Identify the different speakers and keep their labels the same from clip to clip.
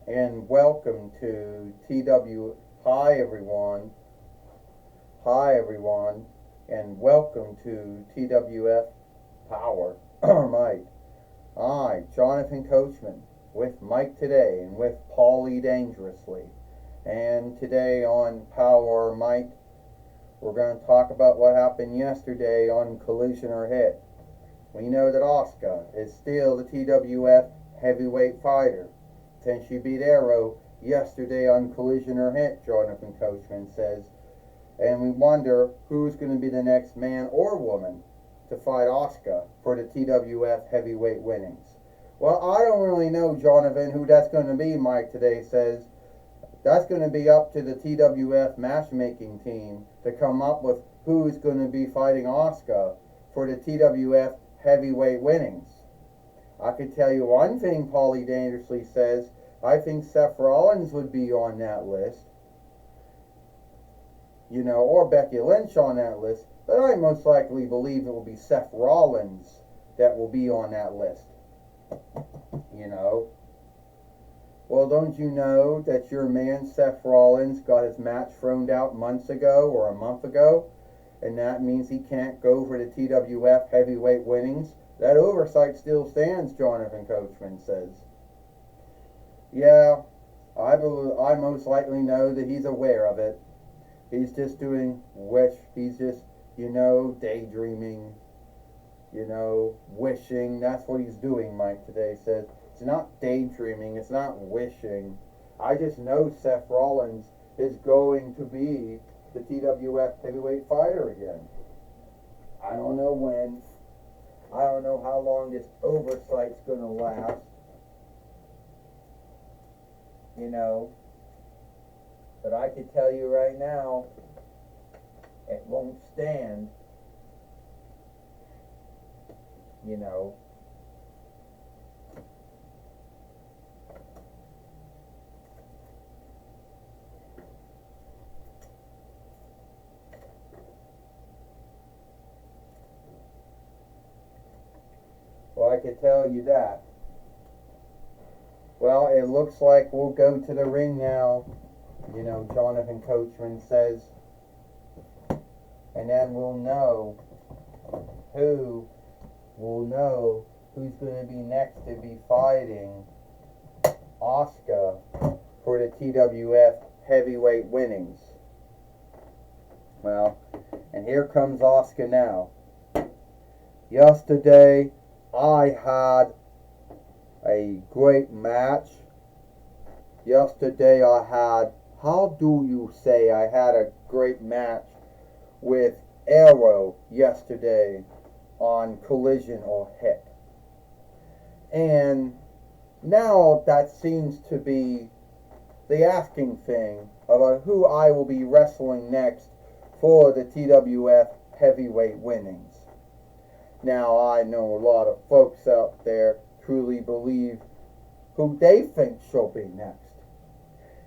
Speaker 1: and welcome to TW. Hi everyone, and welcome to TWF Power Mike. I, Jonathan Coachman, with Mike today and with Paulie Dangerously. And today on Powerrr Mike, we're going to talk about what happened yesterday on Collision or Hit. We know that Asuka is still the TWF heavyweight fighter. Since she beat Arrow yesterday on Collision or Hit, Jonathan Coachman says. And we wonder who's going to be the next man or woman to fight Asuka for the TWF heavyweight winnings. Well, I don't really know, Jonathan, who that's going to be, Mike today says. That's going to be up to the TWF matchmaking team to come up with who's going to be fighting Asuka for the TWF heavyweight winnings. I could tell you one thing, Paulie Dangerously says. I think Seth Rollins would be on that list. Or Becky Lynch on that list. But I most likely believe it will be Seth Rollins that will be on that list. Well, don't you know that your man Seth Rollins got his match thrown out months ago or a month ago? And that means he can't go for the TWF heavyweight winnings? That oversight still stands, Jonathan Coachman says. Yeah, I most likely know that he's aware of it. He's just he's just, daydreaming, wishing. That's what he's doing, Mike today says. It's not daydreaming, it's not wishing. I just know Seth Rollins is going to be the TWF heavyweight fighter again. I don't know when. I don't know how long this oversight's going to last. But I can tell you right now, it won't stand. Well, I can tell you that. Well, it looks like we'll go to the ring now, Jonathan Coachman says. And then we'll know who's going to be next to be fighting Asuka for the TWF heavyweight winnings. Well, and here comes Asuka now. Yesterday, I had a great match. Yesterday I had a great match with Arrow yesterday on Collision or Hit. And now that seems to be the asking thing about who I will be wrestling next for the TWF heavyweight winnings. Now I know a lot of folks out there truly believe who they think shall be next.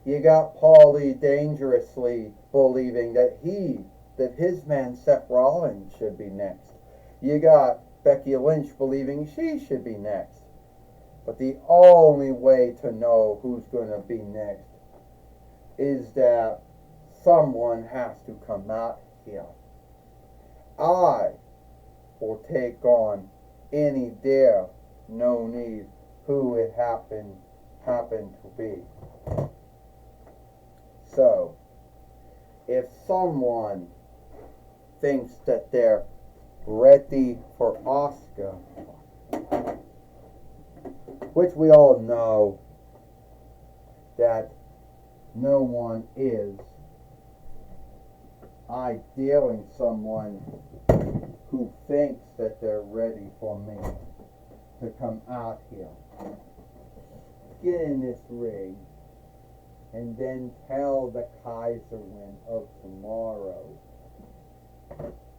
Speaker 1: You got Paulie Dangerously believing that his man Seth Rollins should be next. You got Becky Lynch believing she should be next. But the only way to know who's going to be next is that someone has to come out here. I will take on any dare, no need, who it happened to be. So, if someone thinks that they're ready for Asuka, which we all know that no one is, ideally someone who thinks that they're ready for me to come out here, get in this ring, and then tell the Kaisermen of tomorrow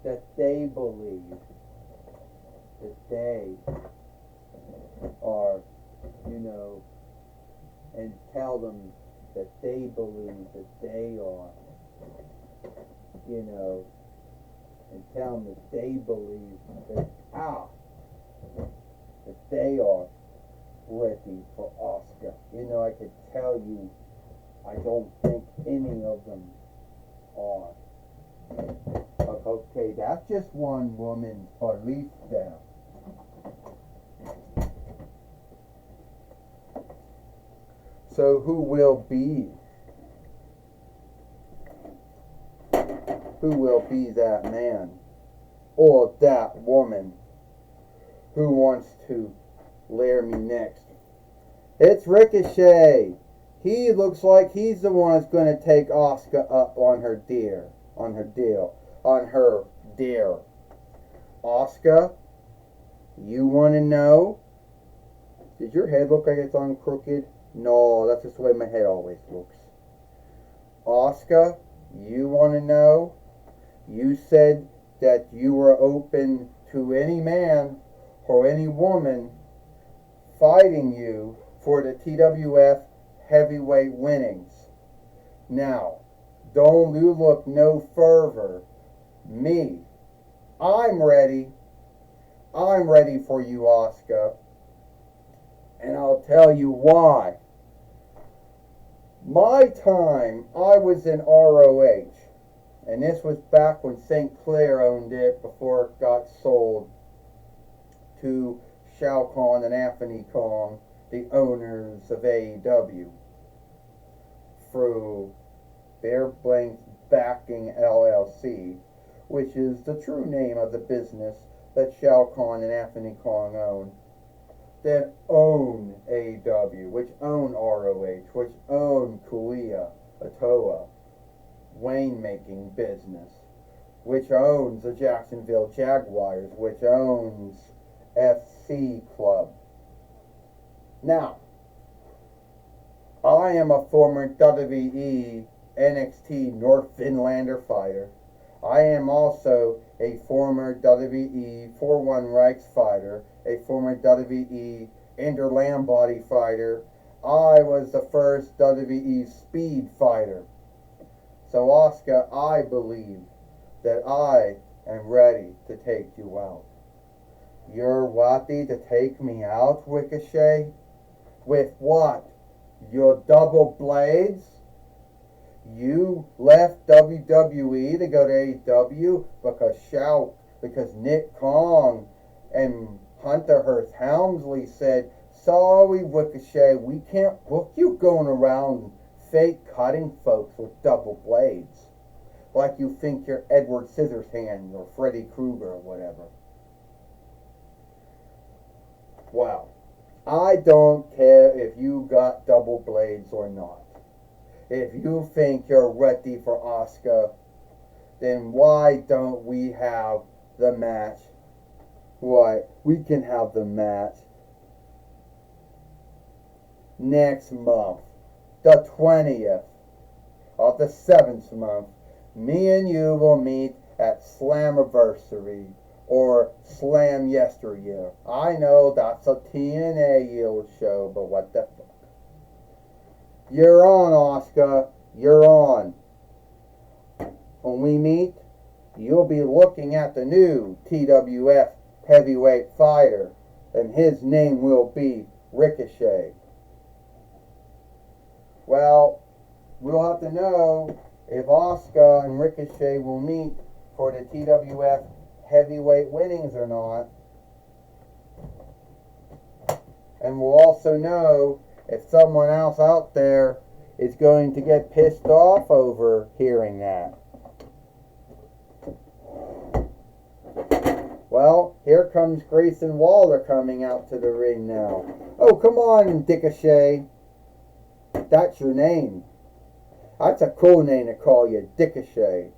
Speaker 1: that they believe that they are, and tell them that they believe that they are, and tell them that they believe that they are ready for Oscar. You know, I could tell you, I don't think any of them are. Okay, that's just one woman's belief there. So who will be? Who will be that man or that woman who wants to lair me next? It's Ricochet. He looks like he's the one that's going to take Asuka up on her deal. Asuka, you want to know? Does your head look like it's on crooked? No, that's just the way my head always looks. Asuka, you want to know? You said that you were open to any man or any woman fighting you for the TWF heavyweight winnings. Now, don't you look no further. Me, I'm ready. I'm ready for you, Asuka. And I'll tell you why. My time, I was in ROH. And this was back when St. Clair owned it before it got sold to Shao Kahn and Anthony Kong, the owners of AEW, through their backing LLC, which is the true name of the business that Shao Kahn and Anthony Kong own, that own AEW, which own ROH, which own Kuya, Otoa, Wayne making business, which owns the Jacksonville Jaguars, which owns FC Club. Now, I am a former WWE NXT North Finlander fighter. I am also a former WWE 4-1 Reichs fighter, a former WWE Interland Body fighter. I was the first WWE Speed fighter. So, Asuka, I believe that I am ready to take you out. You're ready to take me out, Ricochet? With what? Your double blades? You left WWE to go to AEW because Nick Kong and Hunter Hearst Helmsley said, sorry, Ricochet, we can't book you going around fake cutting folks with double blades. Like you think you're Edward Scissorhands or Freddy Krueger or whatever. Well, I don't care if you got double blades or not. If you think you're ready for Asuka, then why don't we have the match? Why, we can have the match next month, the 20th of the 7th month. Me and you will meet at Slammiversary or Slam Yesteryear. I know that's a TNA Yield show, but what the fuck? You're on, Asuka. You're on. When we meet, you'll be looking at the new TWF heavyweight fighter, and his name will be Ricochet. Well, we'll have to know if Asuka and Ricochet will meet for the TWF heavyweight winnings or not. And we'll also know if someone else out there is going to get pissed off over hearing that. Well, here comes Grayson Waller coming out to the ring now. Oh, come on, Ricochet. That's your name. That's a cool name to call you, Ricochet.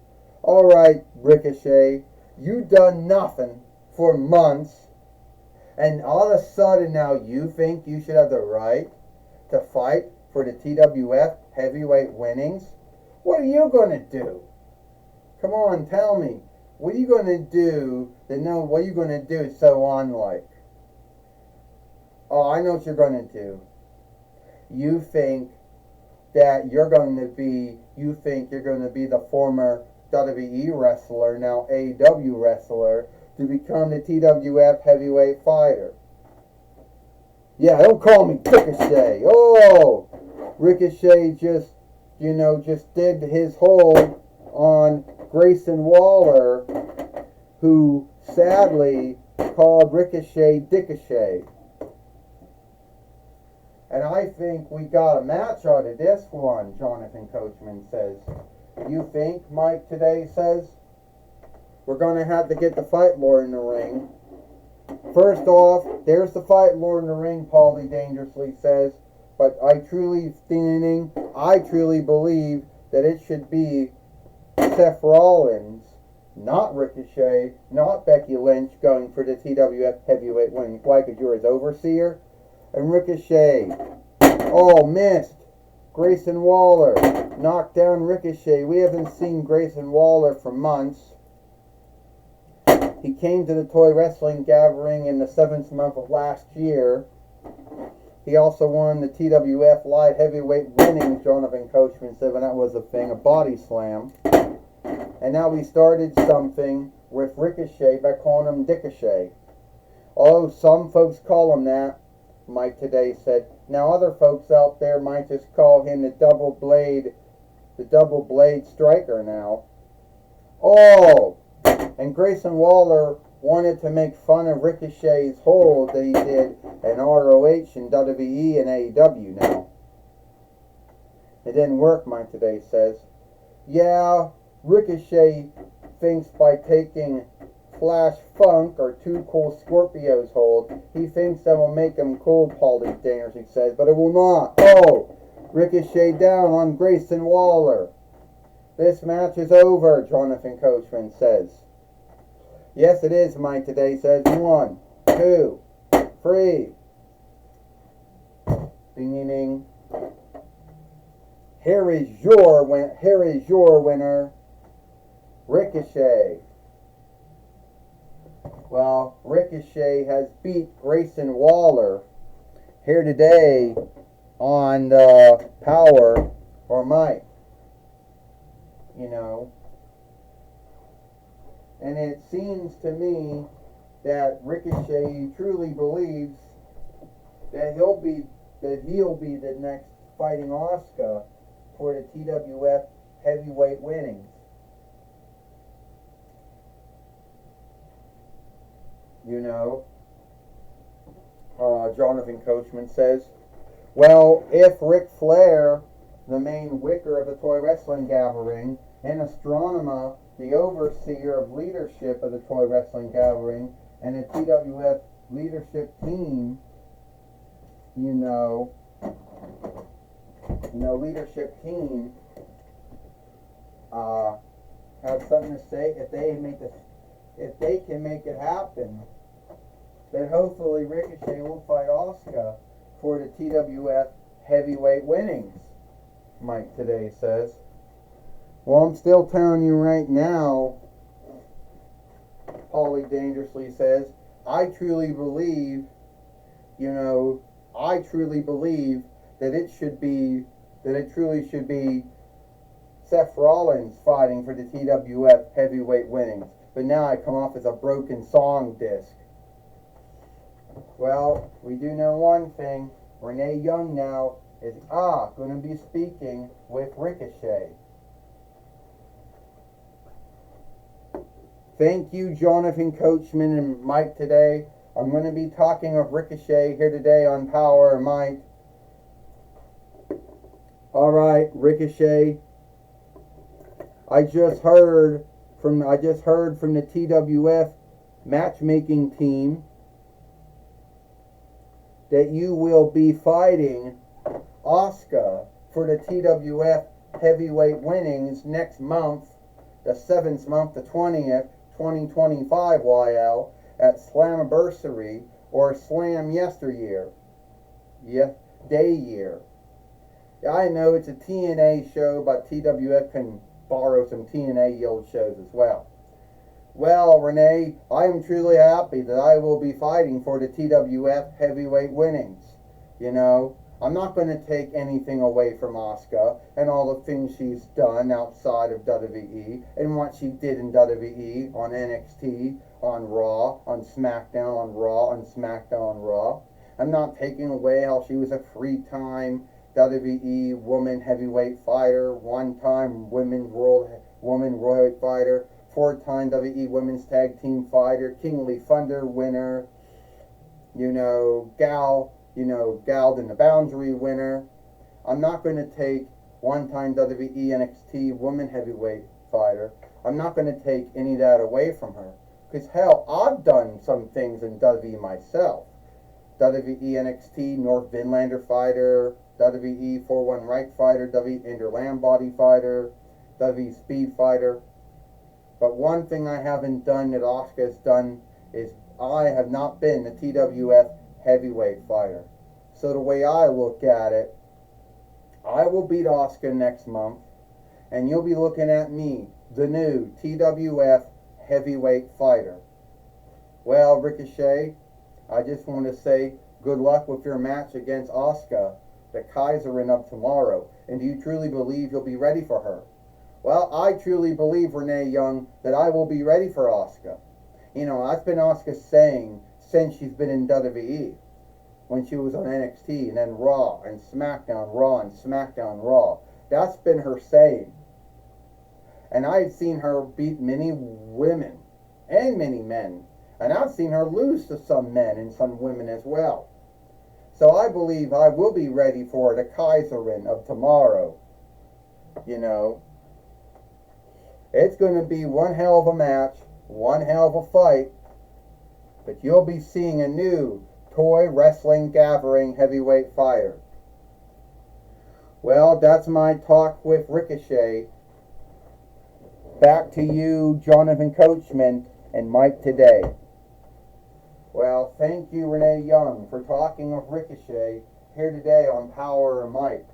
Speaker 1: All right, Ricochet, you done nothing for months, and all of a sudden now you think you should have the right to fight for the TWF heavyweight winnings? What are you going to do? Come on, tell me. What are you going to do to know what are you going to do so unlike? Oh, I know what you're going to do. You think you're going to be the former WWE wrestler, now AEW wrestler, to become the TWF heavyweight fighter. Yeah, don't call me Ricochet. Oh, Ricochet just did his hold on Grayson Waller, who sadly called Ricochet Dickochet. And I think we got a match out of this one, Jonathan Coachman says. You think, Mike today says? We're going to have to get the fight lord in the ring. First off, there's the fight lord in the ring, Paulie Dangerously says. But I truly believe that it should be Seth Rollins, not Ricochet, not Becky Lynch, going for the TWF heavyweight winning. Why? Because you're his overseer? And Ricochet, oh, missed. Grayson Waller knocked down Ricochet. We haven't seen Grayson Waller for months. He came to the Toy Wrestling Gathering in the 7th month of last year. He also won the TWF Light Heavyweight Winnings, Jonathan Coachman said when that was a thing, a body slam. And now we started something with Ricochet by calling him Dickochet. Oh, some folks call him that, Mike today said. Now other folks out there might just call him the double blade striker now. Oh, and Grayson Waller wanted to make fun of Ricochet's hold that he did in ROH and WWE and AEW now. It didn't work, Mike today says. Yeah, Ricochet thinks by taking Flash Funk or Too Cool Scorpio's hold, he thinks that will make him cool, Paulie Dangerously says, but it will not. Oh, Ricochet down on Grayson Waller. This match is over, Jonathan Coachman says. Yes, it is, Mike today says. 1, 2, 3. Ding, ding. Here is your winner, Ricochet. Well, Ricochet has beat Grayson Waller here today on the Powerrr or Mike. You know. And it seems to me that Ricochet truly believes that he'll be the next fighting Asuka for the TWF heavyweight winnings. You know, Jonathan Coachman says, well, if Ric Flair, the main wicker of the Toy Wrestling Gathering, and Astronema, the overseer of leadership of the Toy Wrestling Gathering, and the TWF leadership team, leadership team, have something to say, if they can make it happen, then hopefully Ricochet will fight Asuka for the TWF heavyweight winnings, Mike today says. Well, I'm still telling you right now, Paulie Dangerously says, I truly believe that it truly should be Seth Rollins fighting for the TWF heavyweight winnings. But now I come off as a broken song disc. Well, we do know one thing. Renee Young now is going to be speaking with Ricochet. Thank you, Jonathan Coachman and Mike today. I'm going to be talking of Ricochet here today on Powerrr, Mike. All right, Ricochet. I just heard from the TWF matchmaking team that you will be fighting Asuka for the TWF heavyweight winnings next month, the 7th month, the 20th, 2025 YL at Slammiversary or Slam Yesteryear. Day year. I know it's a TNA show, but TWF can borrow some TNA Yield shows as well. Well, Renee, I am truly happy that I will be fighting for the TWF heavyweight winnings. I'm not going to take anything away from Asuka and all the things she's done outside of WWE and what she did in WWE, on NXT, on Raw, on SmackDown, on Raw, on SmackDown, on Raw. I'm not taking away how she was a three-time WWE woman heavyweight fighter, one-time woman heavyweight fighter, four-time WWE women's tag team fighter, Kingly Thunder winner, Galled in the Boundary winner. I'm not going to take one-time WWE NXT woman heavyweight fighter. I'm not going to take any of that away from her. Because hell, I've done some things in WWE myself. WWE NXT North Vinlander fighter, WWE 4-1 Reich fighter, WWE Inder Lambody fighter, WWE Speed fighter. But one thing I haven't done that Asuka has done is I have not been the TWF heavyweight fighter. So the way I look at it, I will beat Asuka next month, and you'll be looking at me, the new TWF heavyweight fighter. Well, Ricochet, I just want to say good luck with your match against Asuka, the Kaiserin of tomorrow. And do you truly believe you'll be ready for her? Well, I truly believe, Renee Young, that I will be ready for Asuka. That's been Asuka saying since she's been in WWE. When she was on NXT and then Raw and SmackDown, Raw and SmackDown, Raw. That's been her saying. And I've seen her beat many women and many men. And I've seen her lose to some men and some women as well. So I believe I will be ready for the Kaiserin of tomorrow. It's going to be one hell of a match, one hell of a fight. But you'll be seeing a new toy wrestling gathering heavyweight fighter. Well, that's my talk with Ricochet. Back to you, Jonathan Coachman and Mike today. Well, thank you, Renee Young, for talking with Ricochet here today on Powerrr Might.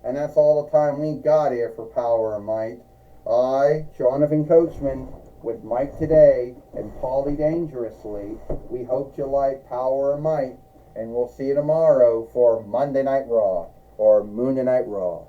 Speaker 1: And that's all the time we got here for Powerrr Might. I, Jonathan Coachman, with Mike today and Paulie Dangerously, we hope you like Powerrr Might, and we'll see you tomorrow for Monday Night Raw or Monday Night Raw.